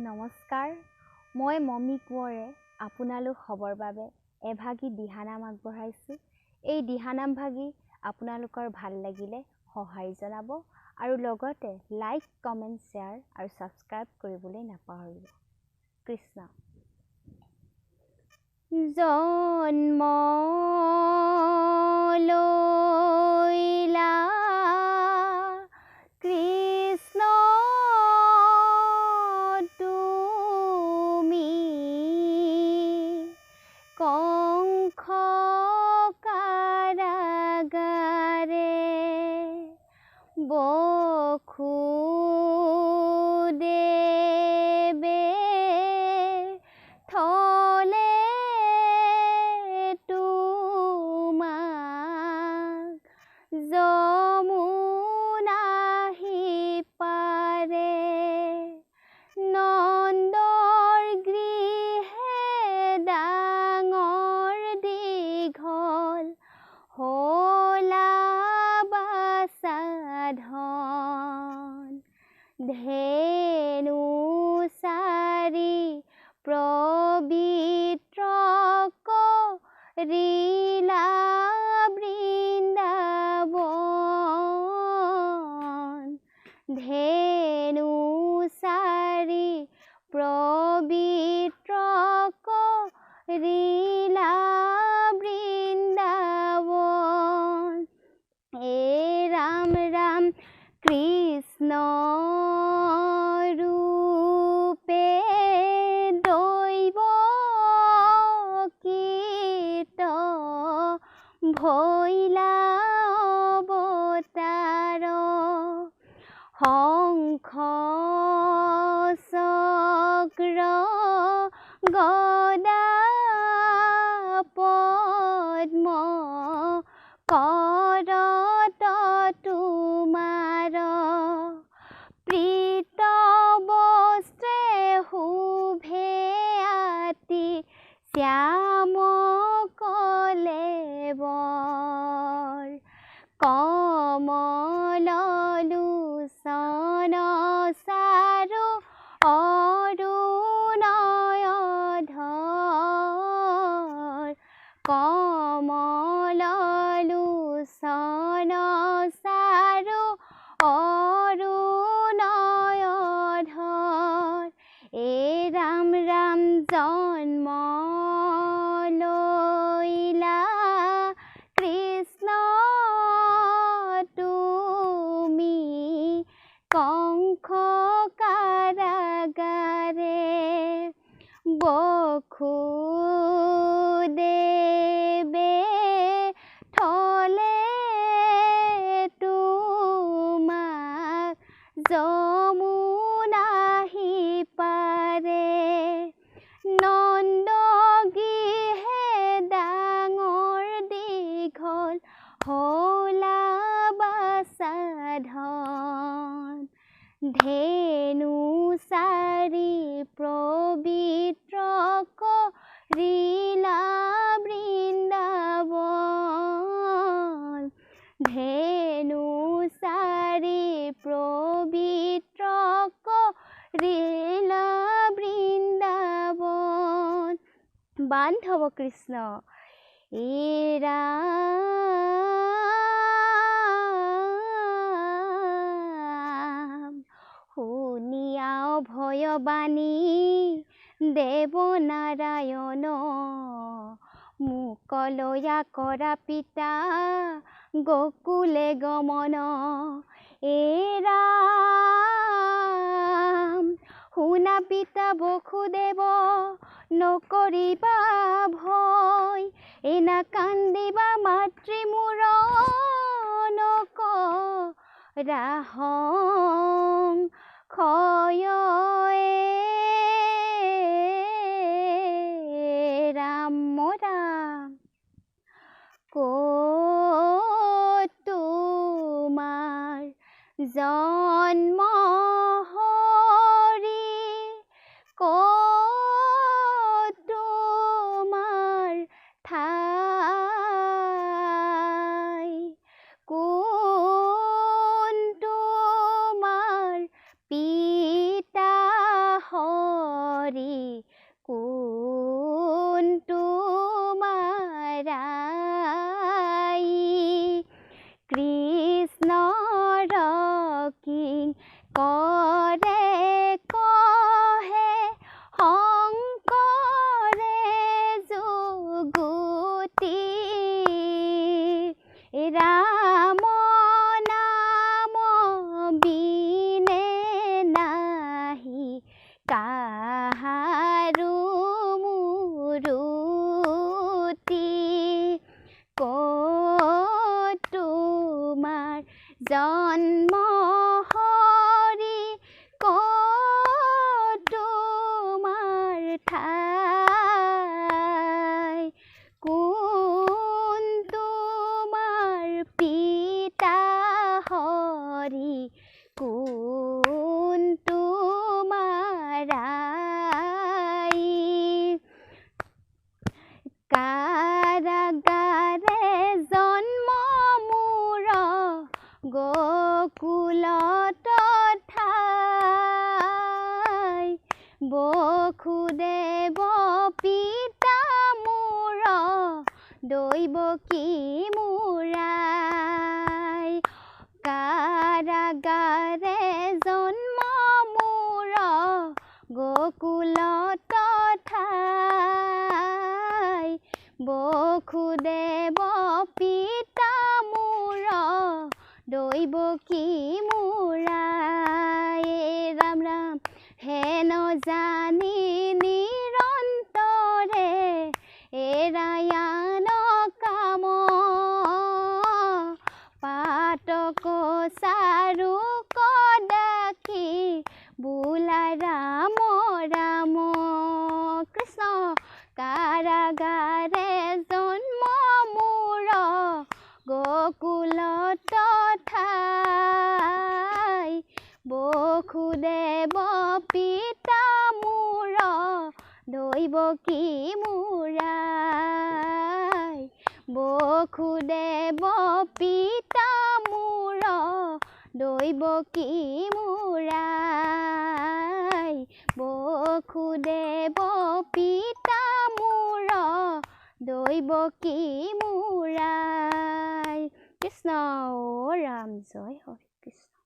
নমস্কাৰ, মই মমি কোঁৱৰে আপোনালোক হ'বৰ বাবে এভাগী দিহানাম আগবঢ়াইছোঁ। এই দিহানাম ভাগি আপোনালোকৰ ভাল লাগিলে সঁহাৰি জনাব আৰু লগতে লাইক, কমেণ্ট, শ্বেয়াৰ আৰু ছাবস্ক্ৰাইব কৰিবলৈ নাপাহৰিব। কৃষ্ণ। জন্ম লৈলা কৃষ্ণ তুমি কংস কাৰাগাৰে বসুদেৱে থলে তোমাক যমুনাহি পাৰে নন্দৰ গৃহে ডাঙৰ দীঘল হলা বাচাধন ধেনু চাৰি পবিত্ৰ কৰিলা বৃন্দাবন ধেনু চাৰি পবিত্ৰ কৰিলা বৃন্দাবন ৰাম ৰাম কৃষ্ণ ৰূপে দৈৱকীত ভৈলা অৱতাৰ শংখ চক্ৰ গদা পদ্ম কৰত তোমাৰ প্ৰীত বস্ত্ৰে শোভে আতি শ্যাম কলেবৰ কমল লোচন চাৰু অৰুণধৰ কমল লোচন চাৰু অৰুণধৰ ৰাম ৰাম জন্ম লৈলা কৃষ্ণ তুমি কংস কাৰাগাৰে বসুদেৱে থলে তোমাক যমুনাহি পাৰে নন্দ গৃহে ডাঙৰ দীঘল হলা বাচাধন ধেনু চাৰি পবিত্ৰ কৰিলা বৃন্দাবন ধেনু চাৰি পবিত্ৰ কৰিলা বৃন্দাবন বান্ধৱ কৃষ্ণ ৰাম শুনিয়া ভয়বাণী দেৱ নাৰায়ণ মুকলয়া কৰা পিতা গকুলে গমন ৰাম শুনা পিতা বসুদেৱ নকৰিবা ভয় এনা কান্দিবা মাতৃ মোৰ নকৰা সংশয় ৰাম ৰাম ক'ত তোমাৰ জন্ম হৰি ক'ত তোমাৰ ঠাই কোন তোমাৰ পিতা বসুদেৱ পিতা মোৰ দৈৱকী মূৰাই কাৰাগাৰে জন্ম মোৰ গোকুলত ঠাই বসুদেৱ পিতা মোৰ দৈৱকী মূৰাই ৰাম ৰাম হেন জানি নিৰন্তৰে এৰায়ান কাম পাতক চাৰু কদাখি বোলাই ৰাম ৰাম কৃষ্ণ কাৰাগাৰে জন্ম মোৰ গোকুলত ঠাই বসুদেৱ পিতা মোৰ দৈৱকী মূৰাই বসুদেৱ পিতা মোৰ দৈৱকী মূৰাই বসুদেৱ পিতা মোৰ দৈৱকী মূৰাই কৃষ্ণ ৰাম জয় হৰে কৃষ্ণ